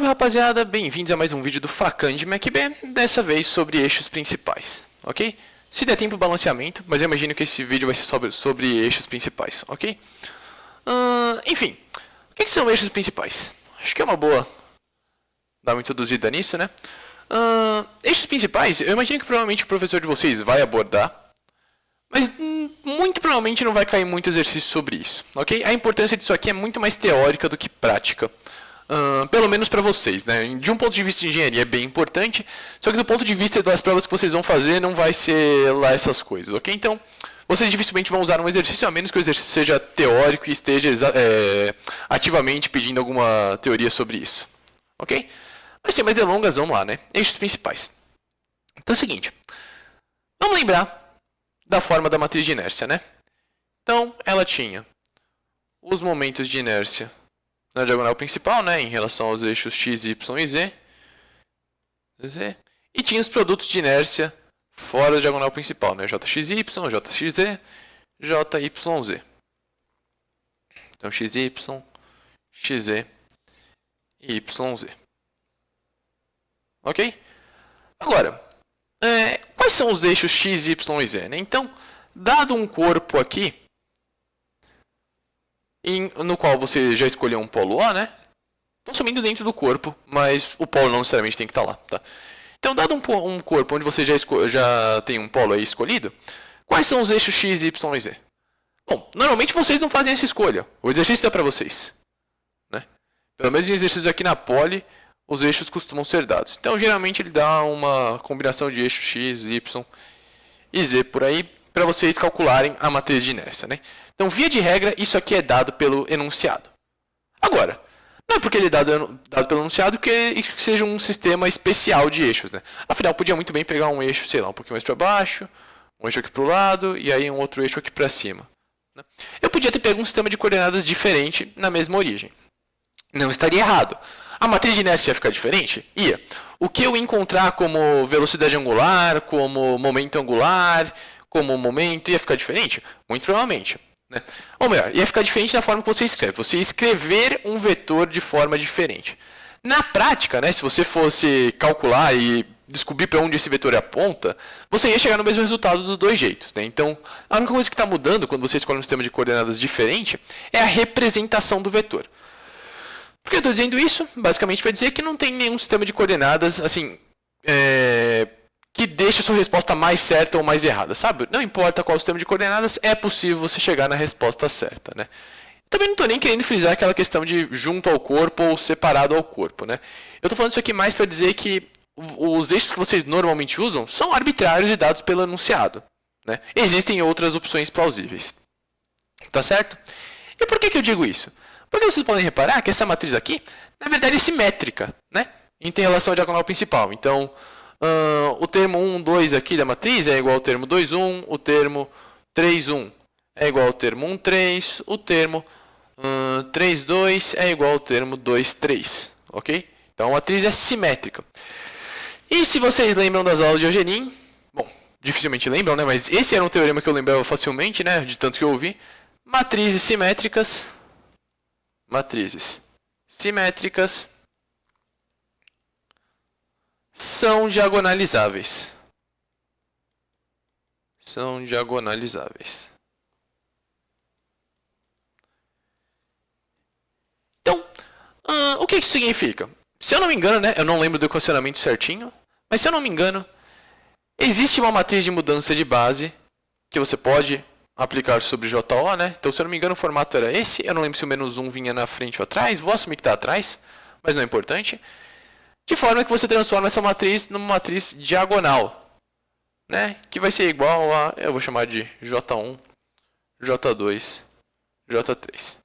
Salve rapaziada, bem-vindos a mais um vídeo do Facan de MacB, dessa vez sobre eixos principais, ok? Se der tempo balanceamento, mas eu imagino que esse vídeo vai ser sobre eixos principais, ok? Enfim, o que são eixos principais? Acho que é uma boa dar uma introduzida nisso, né? Eixos principais, eu imagino que provavelmente o professor de vocês vai abordar, mas muito provavelmente não vai cair muito exercício sobre isso, ok? A importância disso aqui é muito mais teórica do que prática. Pelo menos para vocês, né? De um ponto de vista de engenharia é bem importante, só que do ponto de vista das provas que vocês vão fazer não vai ser lá essas coisas, ok? Então, vocês dificilmente vão usar um exercício, a menos que o exercício seja teórico e esteja ativamente pedindo alguma teoria sobre isso, ok? Mas sem mais delongas, vamos lá, né? Eixos principais. Então é o seguinte, vamos lembrar da forma da matriz de inércia, né? Então, ela tinha os momentos de inércia na diagonal principal, né, em relação aos eixos x, y e z. E tinha os produtos de inércia fora da diagonal principal, né, jxy, jxz, jyz. Então, xy, xz e yz. Ok? Agora, quais são os eixos x, y e z? Né? Então, dado um corpo aqui, no qual você já escolheu um polo O, né? Estão sumindo dentro do corpo, mas o polo não necessariamente tem que estar lá, tá? Então, dado um corpo onde você já tem um polo aí escolhido, quais são os eixos x, y e z? Bom, normalmente vocês não fazem essa escolha. O exercício é para vocês, né? Pelo menos em exercícios aqui na Poli, os eixos costumam ser dados. Então, geralmente ele dá uma combinação de eixos x, y e z por aí, para vocês calcularem a matriz de inércia, né? Então, via de regra, isso aqui é dado pelo enunciado. Agora, não é porque ele é dado pelo enunciado que seja um sistema especial de eixos, né? Afinal, podia muito bem pegar um eixo, sei lá, um pouquinho mais para baixo, um eixo aqui para o lado e aí um outro eixo aqui para cima, né? Eu podia ter pego um sistema de coordenadas diferente na mesma origem. Não estaria errado. A matriz de inércia ia ficar diferente? Ia. O que eu encontrar como velocidade angular, como momento angular, como momento, ia ficar diferente? Muito provavelmente. Né? Ou melhor, ia ficar diferente da forma que você escreve. Você escrever um vetor de forma diferente. Na prática, né, se você fosse calcular e descobrir para onde esse vetor aponta, você ia chegar no mesmo resultado dos dois jeitos. Né? Então, a única coisa que está mudando quando você escolhe um sistema de coordenadas diferente é a representação do vetor. Por que eu estou dizendo isso? Basicamente para dizer que não tem nenhum sistema de coordenadas assim, que deixe a sua resposta mais certa ou mais errada, sabe? Não importa qual sistema de coordenadas, é possível você chegar na resposta certa, né? Também não estou nem querendo frisar aquela questão de junto ao corpo ou separado ao corpo, né? Eu estou falando isso aqui mais para dizer que os eixos que vocês normalmente usam são arbitrários e dados pelo enunciado, né? Existem outras opções plausíveis, tá certo? E por que eu digo isso? Porque vocês podem reparar que essa matriz aqui, na verdade, é simétrica, né? Em relação à diagonal principal. Então, o termo 1, 2 aqui da matriz é igual ao termo 2, 1. O termo 3, 1 é igual ao termo 1, 3. O termo 3, 2 é igual ao termo 2, 3. Ok? Então, a matriz é simétrica. E se vocês lembram das aulas de Eugenin, bom, dificilmente lembram, né? Mas esse era um teorema que eu lembrava facilmente, né? De tanto que eu ouvi. Matrizes simétricas são diagonalizáveis. Então, o que isso significa? Se eu não me engano, né, eu não lembro do equacionamento certinho, mas se eu não me engano, existe uma matriz de mudança de base que você pode aplicar sobre JO, né? Então, se eu não me engano, o formato era esse. Eu não lembro se o menos 1 vinha na frente ou atrás. Vou assumir que está atrás, mas não é importante. De forma que você transforma essa matriz numa matriz diagonal, né? Que vai ser igual a, eu vou chamar de J1, J2, J3.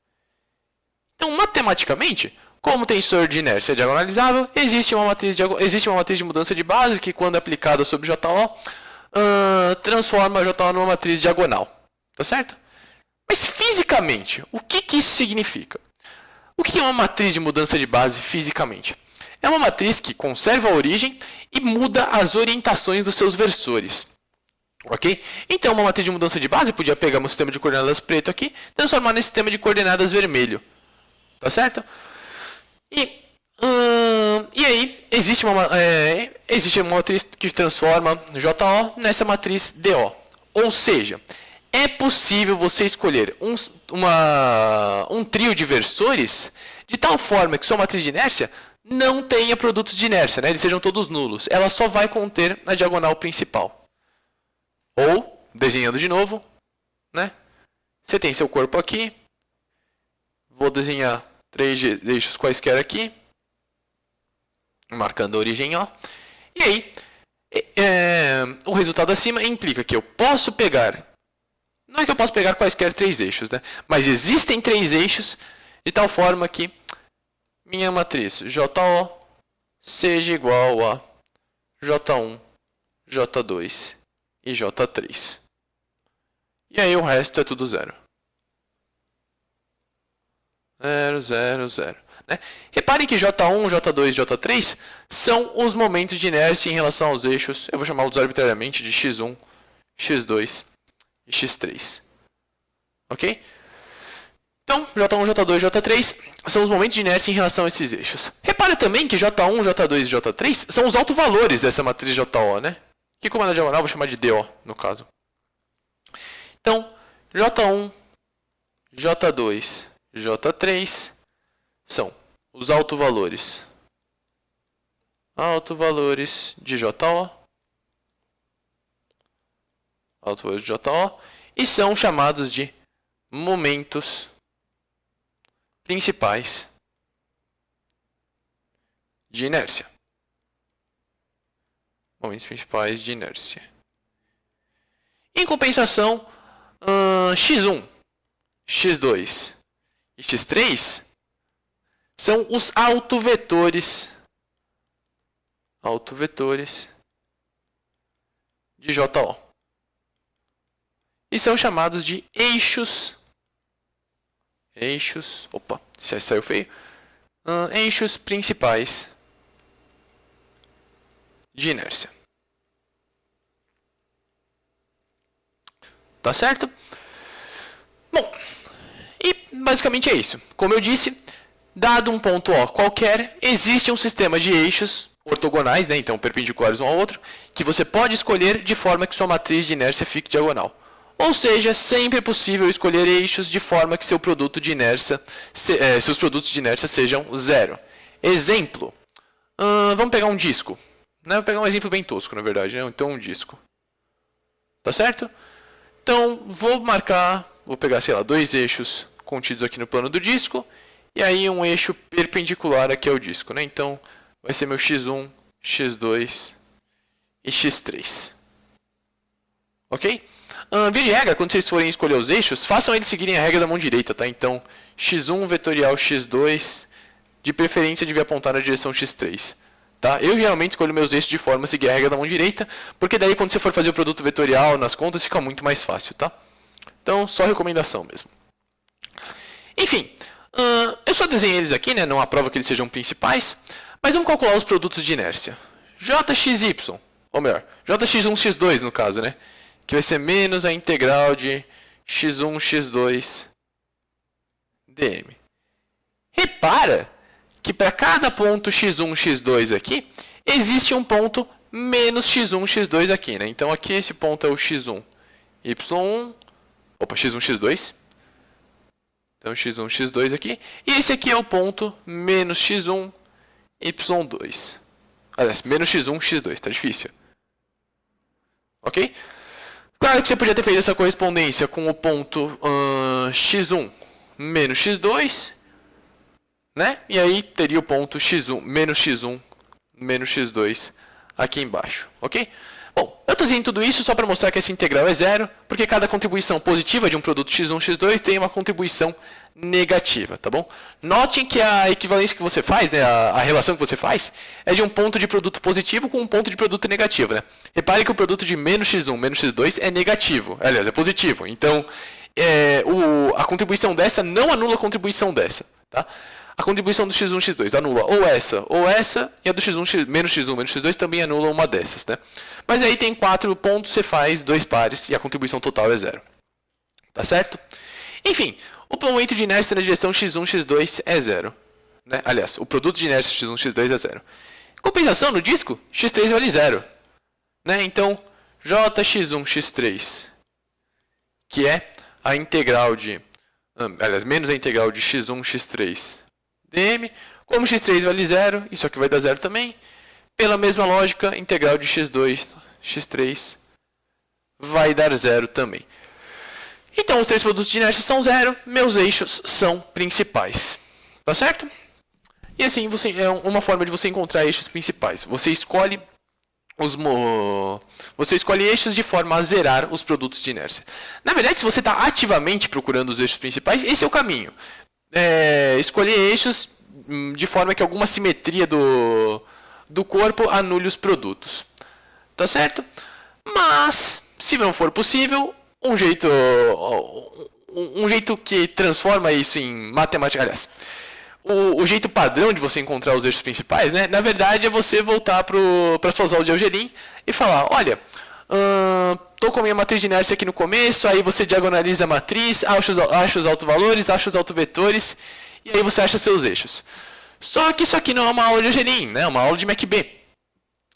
Então, matematicamente, como tensor de inércia diagonalizável, existe uma matriz de mudança de base que, quando aplicada sobre JO, transforma a JO numa matriz diagonal. Tá certo? Mas fisicamente, o que isso significa? O que é uma matriz de mudança de base fisicamente? É uma matriz que conserva a origem e muda as orientações dos seus versores. Ok? Então, uma matriz de mudança de base podia pegar um sistema de coordenadas preto aqui e transformar nesse sistema de coordenadas vermelho. Tá certo? E E aí, existe uma matriz que transforma JO nessa matriz DO. Ou seja, é possível você escolher um trio de versores de tal forma que sua matriz de inércia não tenha produtos de inércia, né? Eles sejam todos nulos. Ela só vai conter a diagonal principal. Ou, desenhando de novo, né? Você tem seu corpo aqui. Vou desenhar 3 eixos quaisquer aqui. Marcando a origem O. E aí, o resultado acima implica que eu posso pegar... Não é que eu posso pegar quaisquer 3 eixos, né? Mas existem 3 eixos de tal forma que minha matriz JO seja igual a J1, J2 e J3. E aí o resto é tudo 0. 0, 0, 0. Né? Reparem que J1, J2 e J3 são os momentos de inércia em relação aos eixos. Eu vou chamá-los arbitrariamente de X1, X2 e X3. Ok? Então, J1, J2 e J3 são os momentos de inércia em relação a esses eixos. Repare também que J1, J2 e J3 são os autovalores dessa matriz JO, né? Que como é na diagonal, eu vou chamar de DO, no caso. Então, J1, J2, J3 são os autovalores de JO, autovalores de JO, e são chamados de momentos principais de inércia. Momentos principais de inércia. Em compensação, X1, X2 e X3 são os autovetores de JO. E são chamados de eixos. Opa, isso aí saiu feio. Eixos principais de inércia. Tá certo? Bom, e basicamente é isso. Como eu disse, dado um ponto O qualquer, existe um sistema de eixos ortogonais, né, então perpendiculares um ao outro, que você pode escolher de forma que sua matriz de inércia fique diagonal. Ou seja, sempre é possível escolher eixos de forma que seu produto de inércia, seus produtos de inércia sejam zero. Exemplo. Vamos pegar um disco. Vou pegar um exemplo bem tosco, na verdade. Né? Então, um disco. Tá certo? Então, vou pegar, sei lá, 2 eixos contidos aqui no plano do disco. E aí, um eixo perpendicular aqui ao disco. Né? Então, vai ser meu X1, X2 e X3. Ok? Via de regra, quando vocês forem escolher os eixos, façam eles seguirem a regra da mão direita, tá? Então, X1 vetorial X2, de preferência devia apontar na direção X3, tá? Eu geralmente escolho meus eixos de forma a seguir a regra da mão direita, porque daí quando você for fazer o produto vetorial nas contas, fica muito mais fácil, tá? Então, só recomendação mesmo. Enfim, eu só desenhei eles aqui, né? Não há prova que eles sejam principais, mas vamos calcular os produtos de inércia. JXY, ou melhor, JX1, X2 no caso, né? Que vai ser menos a integral de x1, x2 dm. Repara que para cada ponto x1, x2 aqui, existe um ponto menos x1, x2 aqui. Né? Então, aqui esse ponto é o x1, y1, x1, x2. Então, x1, x2 aqui. E esse aqui é o ponto menos x1, y2. Aliás, menos x1, x2. Tá difícil. Ok? Claro que você podia ter feito essa correspondência com o ponto x1 menos x2, né? E aí teria o ponto x1 menos x2 aqui embaixo, ok? Bom, eu estou dizendo tudo isso só para mostrar que essa integral é zero, porque cada contribuição positiva de um produto x1, x2 tem uma contribuição negativa, tá bom? Notem que a equivalência que você faz, né, a relação que você faz, é de um ponto de produto positivo com um ponto de produto negativo, né? Repare que o produto de menos x1, menos x2 é negativo, aliás, é positivo. Então, a contribuição dessa não anula a contribuição dessa, tá? A contribuição do x1, x2 anula ou essa, e a do x1, menos x2 também anula uma dessas, né? Mas aí tem 4 pontos, você faz 2 pares e a contribuição total é 0. Tá certo? Enfim, o momento de inércia na direção x1, x2 é 0. né? Aliás, o produto de inércia x1, x2 é zero. Compensação no disco, x3 vale zero, né? Então, jx1, x3, que é a integral de... aliás, menos a integral de x1, x3 dm. Como x3 vale zero, isso aqui vai dar zero também. Pela mesma lógica, integral de x2, x3 vai dar zero também. Então, os três produtos de inércia são zero, meus eixos são principais. Tá certo? E assim, é uma forma de você encontrar eixos principais. Você escolhe eixos de forma a zerar os produtos de inércia. Na verdade, se você está ativamente procurando os eixos principais, esse é o caminho. Escolher eixos de forma que alguma simetria do corpo anule os produtos. Tá certo? Mas, se não for possível, um jeito que transforma isso em matemática... Aliás, o jeito padrão de você encontrar os eixos principais, né? Na verdade, é você voltar para suas aulas de Algerim e falar, olha, estou com a minha matriz de inércia aqui no começo, aí você diagonaliza a matriz, acha os autovalores, acha os autovetores, e aí você acha seus eixos. Só que isso aqui não é uma aula de Algerim, né? É uma aula de MacB.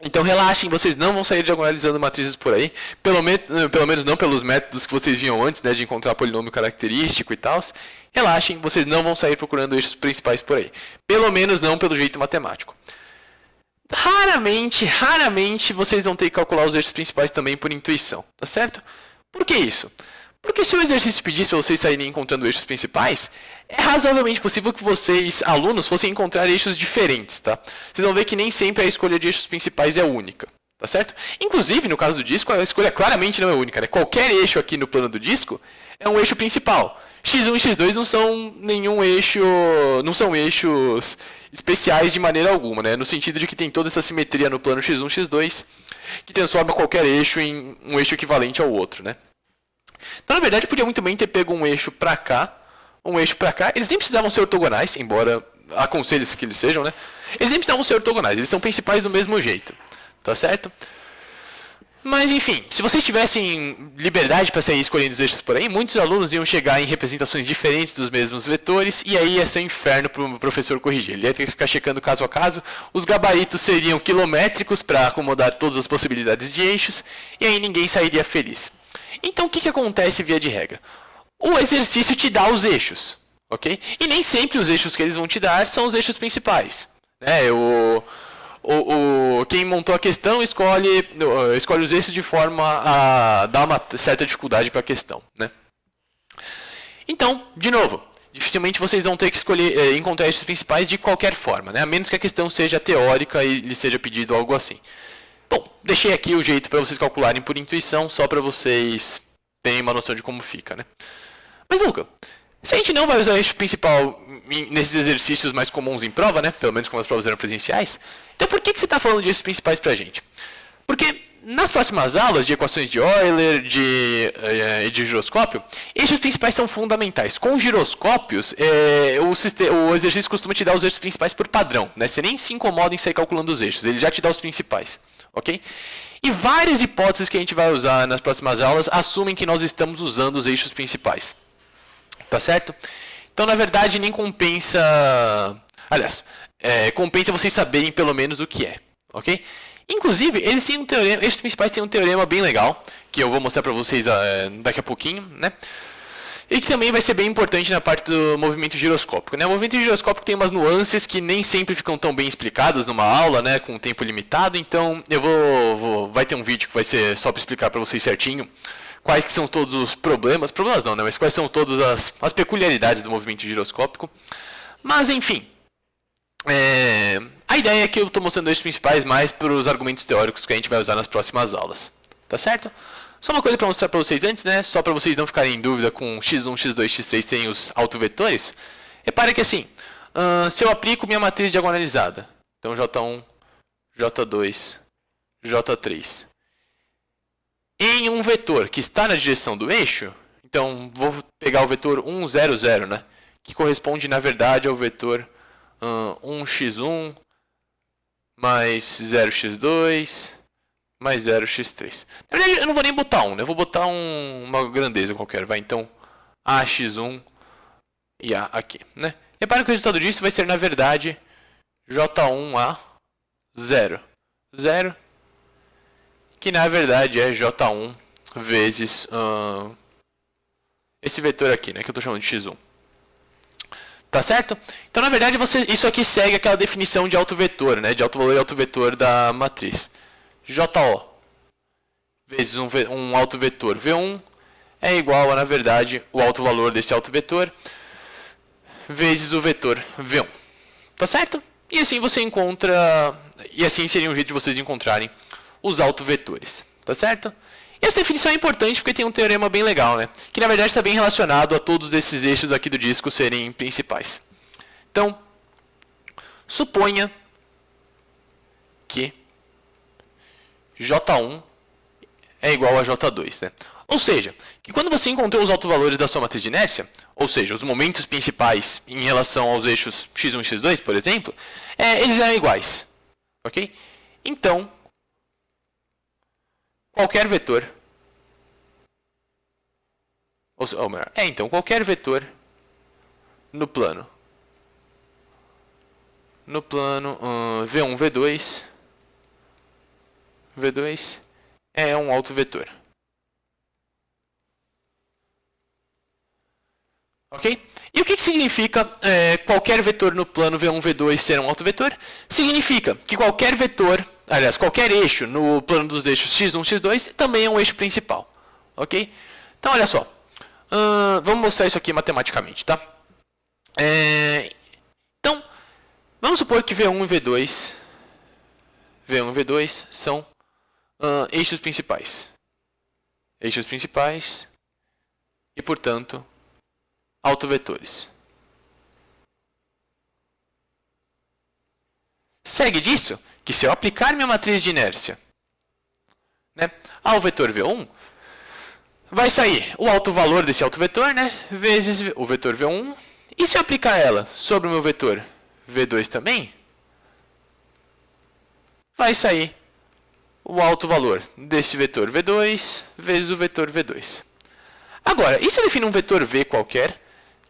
Então relaxem, vocês não vão sair diagonalizando matrizes por aí, pelo menos não pelos métodos que vocês viam antes, né, de encontrar polinômio característico e tal. Relaxem, vocês não vão sair procurando eixos principais por aí, pelo menos não pelo jeito matemático. Raramente vocês vão ter que calcular os eixos principais também por intuição, tá certo? Por que isso? Porque se o exercício pedisse para vocês saírem encontrando eixos principais, é razoavelmente possível que vocês, alunos, fossem encontrar eixos diferentes, tá? Vocês vão ver que nem sempre a escolha de eixos principais é única, tá certo? Inclusive, no caso do disco, a escolha claramente não é única, né? Qualquer eixo aqui no plano do disco é um eixo principal. x1 e x2 não são nenhum eixo, não são eixos especiais de maneira alguma, né? No sentido de que tem toda essa simetria no plano x1 e x2 que transforma qualquer eixo em um eixo equivalente ao outro, né? Então, na verdade, podia muito bem ter pego um eixo para cá, um eixo para cá. Eles nem precisavam ser ortogonais, embora aconselhe-se que eles sejam, né? Eles nem precisavam ser ortogonais, eles são principais do mesmo jeito, tá certo? Mas, enfim, se vocês tivessem liberdade para sair escolhendo os eixos por aí, muitos alunos iam chegar em representações diferentes dos mesmos vetores, e aí ia ser um inferno para o professor corrigir. Ele ia ter que ficar checando caso a caso, os gabaritos seriam quilométricos para acomodar todas as possibilidades de eixos, e aí ninguém sairia feliz. Então, o que acontece via de regra? O exercício te dá os eixos, ok? E nem sempre os eixos que eles vão te dar são os eixos principais. Né? Quem montou a questão escolhe os eixos de forma a dar uma certa dificuldade para a questão. Né? Então, de novo, dificilmente vocês vão ter que encontrar eixos principais de qualquer forma, né? A menos que a questão seja teórica e lhe seja pedido algo assim. Bom, deixei aqui o jeito para vocês calcularem por intuição, só para vocês terem uma noção de como fica, né? Mas, Luca, se a gente não vai usar o eixo principal nesses exercícios mais comuns em prova, né? Pelo menos como as provas eram presenciais, então por que você está falando de eixos principais para a gente? Porque nas próximas aulas de equações de Euler e de giroscópio, eixos principais são fundamentais. Com giroscópios, o exercício costuma te dar os eixos principais por padrão, né? Você nem se incomoda em sair calculando os eixos, ele já te dá os principais. Ok? E várias hipóteses que a gente vai usar nas próximas aulas assumem que nós estamos usando os eixos principais. Tá certo? Então, na verdade, nem compensa... Aliás, compensa vocês saberem pelo menos o que é. Ok? Inclusive, eles têm um teorema, eixos principais têm um teorema bem legal, que eu vou mostrar para vocês daqui a pouquinho, né? E que também vai ser bem importante na parte do movimento giroscópico, né? O movimento giroscópico tem umas nuances que nem sempre ficam tão bem explicadas numa aula, né? Com tempo limitado, então vai ter um vídeo que vai ser só para explicar para vocês certinho quais que são todos os problemas não, né? Mas quais são todas as peculiaridades do movimento giroscópico. Mas, enfim, a ideia é que eu estou mostrando eixos principais mais para os argumentos teóricos que a gente vai usar nas próximas aulas, tá certo? Só uma coisa para mostrar para vocês antes, né? Só para vocês não ficarem em dúvida com x1, x2, x3 tem os autovetores. Repare que assim, se eu aplico minha matriz diagonalizada, então J1, J2, J3, em um vetor que está na direção do eixo, então vou pegar o vetor 1, 0, 0, né? Que corresponde, na verdade, ao vetor 1x1 mais 0x2 mais 0x3. Na verdade, eu não vou nem botar 1, né? Eu vou botar uma grandeza qualquer. Vai, então, AX1 e A aqui, né? Repara que o resultado disso vai ser, na verdade, J1 a 0. 0, que na verdade é J1 vezes esse vetor aqui, né, que eu estou chamando de x1. Tá certo? Então, na verdade, isso aqui segue aquela definição de autovetor, né, de autovalor e autovetor da matriz. JO vezes um autovetor V1 é igual a, na verdade, o autovalor desse autovetor vezes o vetor V1. Tá certo? E assim você encontra... E assim seria um jeito de vocês encontrarem os autovetores. Tá certo? E essa definição é importante porque tem um teorema bem legal, né? Que na verdade está bem relacionado a todos esses eixos aqui do disco serem principais. Então, suponha que J1 é igual a J2, né? Ou seja, que quando você encontrou os autovalores da sua matriz de inércia, ou seja, os momentos principais em relação aos eixos x1 e x2, por exemplo, eles eram iguais. Ok? Então, qualquer vetor, ou melhor, então qualquer vetor no plano V1, V2 é um autovetor. Ok? E o que significa qualquer vetor no plano V1, V2 ser um autovetor? Significa que qualquer vetor, aliás, qualquer eixo no plano dos eixos x1, x2 também é um eixo principal. Ok? Então, olha só. Vamos mostrar isso aqui matematicamente, tá? Então, vamos supor que V1 e V2 são eixos principais. Eixos principais e, portanto, autovetores. Segue disso que se eu aplicar minha matriz de inércia, né, ao vetor V1, vai sair o autovalor desse autovetor, né, vezes o vetor V1. E se eu aplicar ela sobre o meu vetor V2 também, vai sair o autovalor desse vetor V2 vezes o vetor V2. Agora, e se eu defino um vetor V qualquer,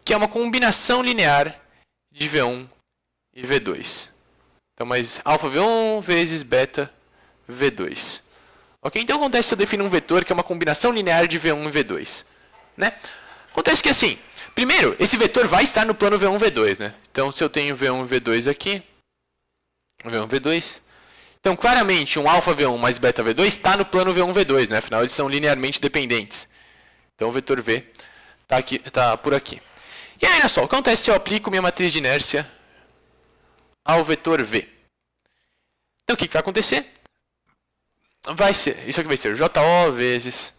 que é uma combinação linear de V1 e V2? Então, mais alfa V1 vezes beta V2. Ok? Então, acontece se eu defino um vetor que é uma combinação linear de V1 e V2. Né? Acontece que, assim, primeiro, esse vetor vai estar no plano V1 e V2. Né? Então, se eu tenho V1 e V2 aqui, V1 e V2... Então, claramente, um alfa V1 mais beta V2 está no plano V1 e V2. Né? Afinal, eles são linearmente dependentes. Então, o vetor V está por aqui. E aí, olha só, o que acontece se eu aplico minha matriz de inércia ao vetor V? Então, o que vai acontecer? Isso aqui vai ser JO vezes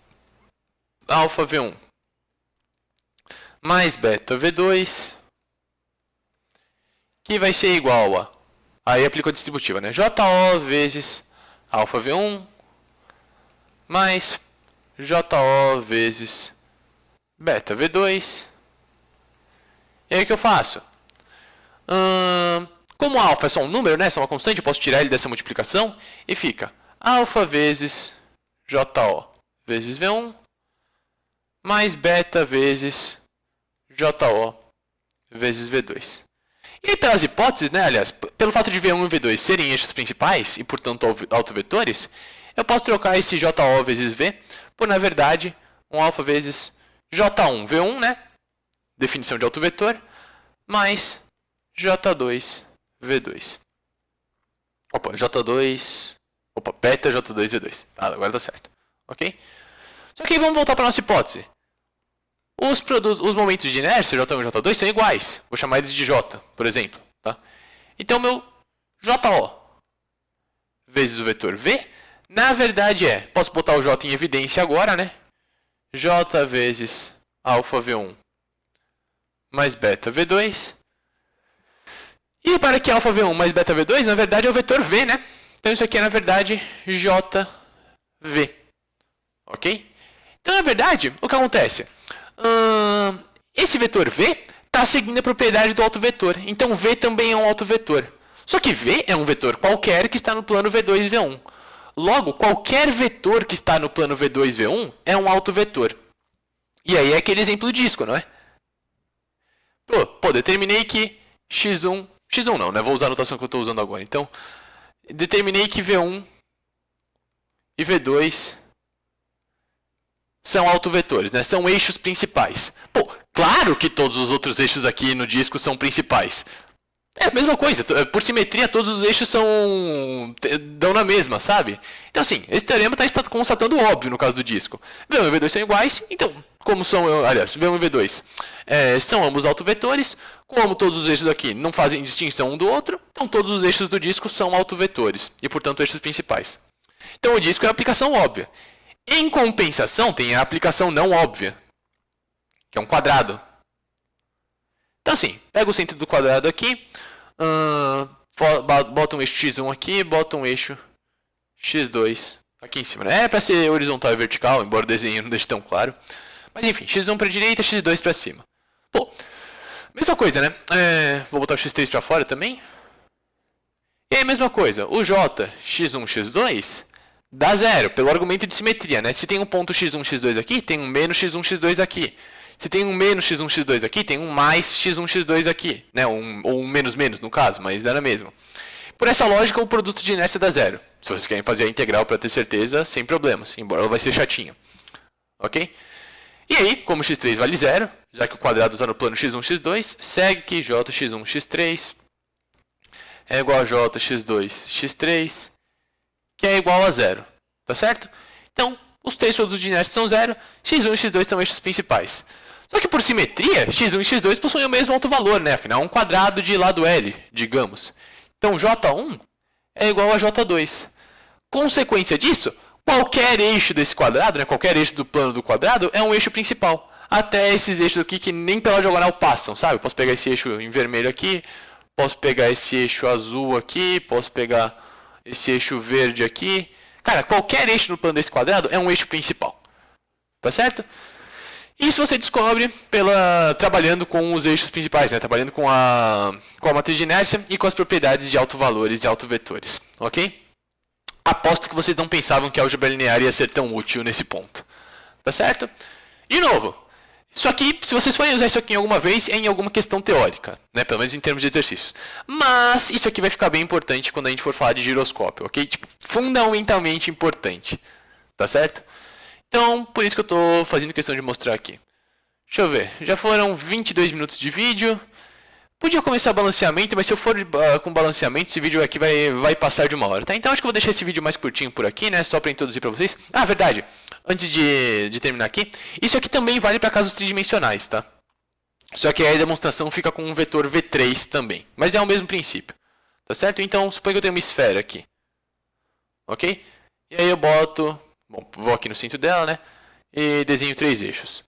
alfa V1 mais beta V2, que vai ser igual a... Aí aplico a distributiva, né? JO vezes alfa V1 mais JO vezes beta V2. E aí o que eu faço? Como alfa é só um número, né? Só uma constante, eu posso tirar ele dessa multiplicação e fica alfa vezes JO vezes V1 mais beta vezes JO vezes V2. E aí, pelas hipóteses, né, aliás, pelo fato de V1 e V2 serem eixos principais e, portanto, autovetores, eu posso trocar esse JO vezes V por, na verdade, um alfa vezes J1 V1, né? Definição de autovetor, mais J2 V2. Beta J2 V2. Agora tá certo. Ok? Só que aí vamos voltar para a nossa hipótese. Os momentos de inércia, J1 e J2, são iguais. Vou chamar eles de J, por exemplo. Tá? Então, meu JO vezes o vetor V, na verdade posso botar o J em evidência agora, né? J vezes alfa V1 mais beta V2. E para que alfa V1 mais beta V2, na verdade, é o vetor V, né? Então, isso aqui é, na verdade, JV. Ok? Então, na verdade, o que acontece? Esse vetor V está seguindo a propriedade do autovetor. Então, V também é um autovetor. Só que V é um vetor qualquer que está no plano V2 e V1. Logo, qualquer vetor que está no plano V2 e V1 é um autovetor. E aí é aquele exemplo do disco, não é? Determinei que x1... x1 não, né? Vou usar a notação que eu estou usando agora. Então, determinei que V1 e V2 são autovetores, né? São eixos principais. Pô, claro que todos os outros eixos aqui no disco são principais. É a mesma coisa, por simetria todos os eixos dão na mesma, sabe? Então assim, esse teorema está constatando o óbvio no caso do disco. V1 e V2 são iguais, então, como são, aliás, V1 e V2 são ambos autovetores, como todos os eixos aqui não fazem distinção um do outro, então todos os eixos do disco são autovetores, e portanto eixos principais. Então o disco é a aplicação óbvia. Em compensação, tem a aplicação não óbvia, que é um quadrado. Então assim, pega o centro do quadrado aqui, bota um eixo x1 aqui, bota um eixo x2 aqui em cima. Né? É para ser horizontal e vertical, embora o desenho não deixe tão claro. Mas enfim, x1 para a direita, x2 para cima. Pô, mesma coisa, né? Vou botar o x3 para fora também. E aí, mesma coisa, o j, x1, x2, dá zero, pelo argumento de simetria, né? Se tem um ponto x1, x2 aqui, tem um menos x1, x2 aqui. Se tem um menos x1, x2 aqui, tem um mais x1, x2 aqui. Né? Ou um menos, menos, no caso, mas dá na mesma. Por essa lógica, o produto de inércia dá zero. Se vocês querem fazer a integral para ter certeza, sem problemas, embora ela vai ser chatinha. Ok? E aí, como x3 vale zero, já que o quadrado está no plano x1, x2, segue que j, x1, x3 é igual a j, x2, x3, que é igual a zero. Tá certo? Então, os três produtos de inércia são zero, x1 e x2 são eixos principais. Só que por simetria, x1 e x2 possuem o mesmo autovalor, né? Afinal, um quadrado de lado L, digamos. Então, j1 é igual a j2. Consequência disso, qualquer eixo desse quadrado, né? Qualquer eixo do plano do quadrado, é um eixo principal. Até esses eixos aqui que nem pela diagonal passam, sabe? Eu posso pegar esse eixo em vermelho aqui, posso pegar esse eixo azul aqui, posso pegar esse eixo verde aqui. Cara, qualquer eixo no plano desse quadrado é um eixo principal. Tá certo? Isso você descobre trabalhando com os eixos principais, né? Trabalhando com a matriz de inércia e com as propriedades de autovalores e autovetores. Ok? Aposto que vocês não pensavam que a álgebra linear ia ser tão útil nesse ponto. Tá certo? De novo, isso aqui, se vocês forem usar isso aqui em alguma vez, é em alguma questão teórica, né? Pelo menos em termos de exercícios. Mas isso aqui vai ficar bem importante quando a gente for falar de giroscópio, ok? Tipo, fundamentalmente importante. Tá certo? Então, por isso que eu estou fazendo questão de mostrar aqui. Deixa eu ver. Já foram 22 minutos de vídeo. Podia começar balanceamento, mas se eu for com balanceamento, esse vídeo aqui vai passar de 1 hora, tá? Então acho que eu vou deixar esse vídeo mais curtinho por aqui, né? Só para introduzir para vocês. Ah, verdade. Antes de terminar aqui, isso aqui também vale para casos tridimensionais, tá? Só que aí a demonstração fica com um vetor V3 também. Mas é o mesmo princípio. Tá certo? Então, suponho que eu tenho uma esfera aqui. Ok? E aí eu boto... Bom, vou aqui no centro dela, né? E desenho 3 eixos.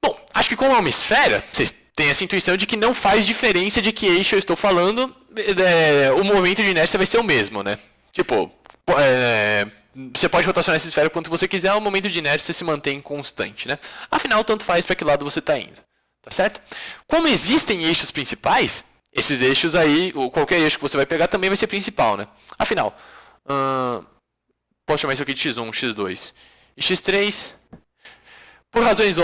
Bom, acho que como é uma esfera, vocês têm essa intuição de que não faz diferença de que eixo eu estou falando, o movimento de inércia vai ser o mesmo, né? Tipo, você pode rotacionar essa esfera quanto você quiser, o momento de inércia se mantém constante, né? Afinal, tanto faz para que lado você está indo, tá certo? Como existem eixos principais, esses eixos aí, qualquer eixo que você vai pegar também vai ser principal, né? Afinal, posso chamar isso aqui de x1, x2 e x3. Por razões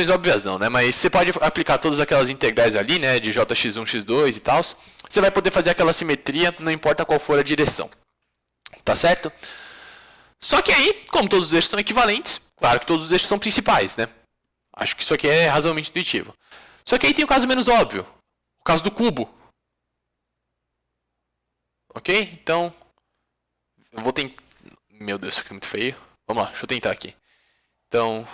óbvias não, né? Mas você pode aplicar todas aquelas integrais ali, né? De jx1, x2 e tal. Você vai poder fazer aquela simetria, não importa qual for a direção. Tá certo? Só que aí, como todos os eixos são equivalentes, claro que todos os eixos são principais, né? Acho que isso aqui é razoavelmente intuitivo. Só que aí tem o caso menos óbvio. O caso do cubo. Ok? Então, eu vou tentar... Meu Deus, isso aqui é muito feio. Vamos lá, deixa eu tentar aqui. Então,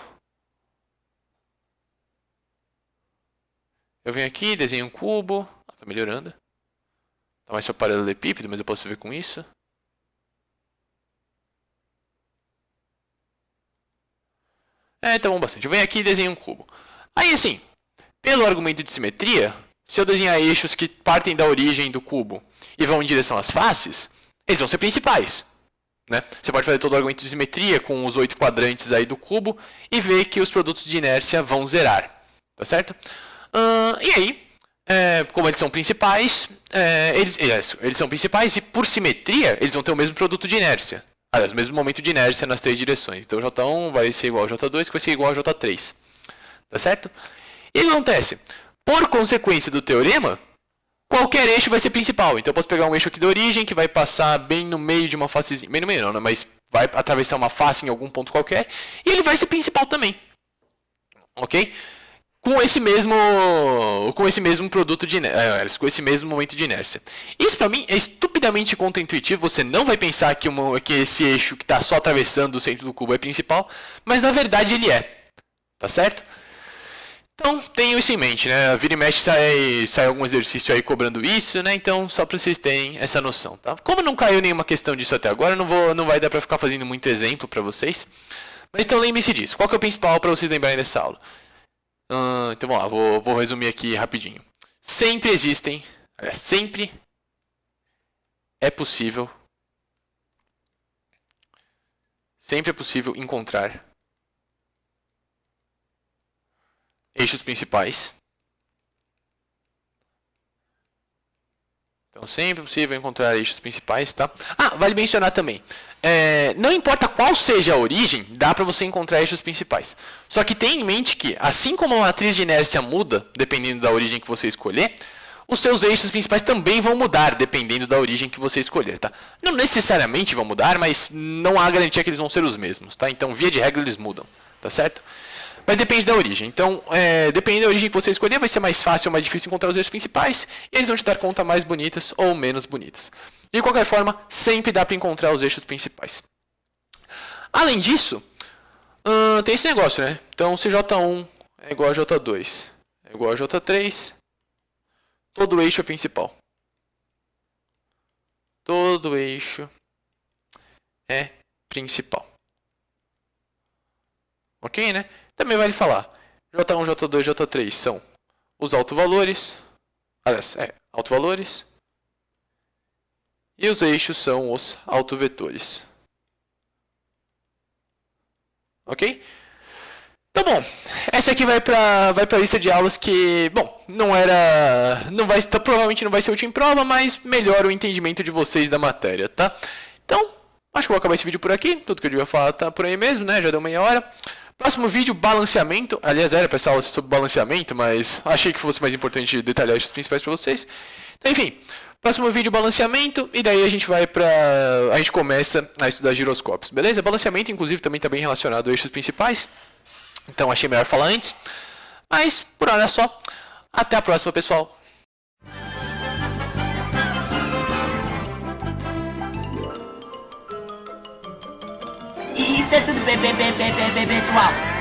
eu venho aqui, desenho um cubo. Tá melhorando. Tá mais para paralelepípedo, mas eu posso ver com isso. Tá bom bastante. Eu venho aqui e desenho um cubo. Aí, assim, pelo argumento de simetria, se eu desenhar eixos que partem da origem do cubo e vão em direção às faces, eles vão ser principais. Né? Você pode fazer todo o argumento de simetria com os 8 quadrantes aí do cubo e ver que os produtos de inércia vão zerar. Tá certo? E aí, como eles são principais, eles são principais e por simetria eles vão ter o mesmo produto de inércia. Aliás, o mesmo momento de inércia nas 3 direções. Então J1 vai ser igual a J2, que vai ser igual a J3. Tá certo? E o que acontece? Por consequência do teorema, qualquer eixo vai ser principal. Então eu posso pegar um eixo aqui da origem, que vai passar bem no meio de uma facezinha. Bem no meio não, né? Mas vai atravessar uma face em algum ponto qualquer. E ele vai ser principal também. Ok? Com esse mesmo produto de inércia, com esse mesmo momento de inércia. Isso pra mim é estupidamente contra-intuitivo. Você não vai pensar que esse eixo que está só atravessando o centro do cubo é principal, mas na verdade ele é. Tá certo? Então, tenham isso em mente, né? Vira e mexe sai algum exercício aí cobrando isso, né? Então, só para vocês terem essa noção, tá? Como não caiu nenhuma questão disso até agora, não vai dar para ficar fazendo muito exemplo para vocês. Mas então lembrem-se disso. Qual que é o principal para vocês lembrarem dessa aula? Então vamos lá, vou resumir aqui rapidinho. Sempre é possível encontrar eixos principais. Então sempre é possível encontrar eixos principais, tá? Vale mencionar também. Não importa qual seja a origem, dá para você encontrar eixos principais. Só que tenha em mente que, assim como a matriz de inércia muda, dependendo da origem que você escolher, os seus eixos principais também vão mudar, dependendo da origem que você escolher, tá? Não necessariamente vão mudar, mas não há garantia que eles vão ser os mesmos, tá? Então, via de regra, eles mudam, tá certo? Mas depende da origem. Então, dependendo da origem que você escolher, vai ser mais fácil ou mais difícil encontrar os eixos principais, e eles vão te dar conta mais bonitas ou menos bonitas. De qualquer forma, sempre dá para encontrar os eixos principais. Além disso, tem esse negócio, né? Então, se J1 é igual a J2 é igual a J3, todo eixo é principal. Todo eixo é principal. Ok, né? Também vale falar. J1, J2, J3 são os autovalores. Aliás, autovalores. E os eixos são os autovetores. Ok? Então, bom, essa aqui vai para a lista de aulas que, bom, provavelmente não vai ser útil em prova, mas melhora o entendimento de vocês da matéria, tá? Então, acho que eu vou acabar esse vídeo por aqui. Tudo que eu devia falar tá por aí mesmo, né? Já deu meia hora. Próximo vídeo, balanceamento. Aliás, era para essa aula sobre balanceamento, mas achei que fosse mais importante detalhar os principais para vocês. Então, enfim, próximo vídeo, balanceamento, e daí a gente começa a estudar giroscópios, beleza? Balanceamento, inclusive, também está bem relacionado a eixos principais, então achei melhor falar antes. Mas, por hora é só. Até a próxima, pessoal. Isso é tudo bem, pessoal.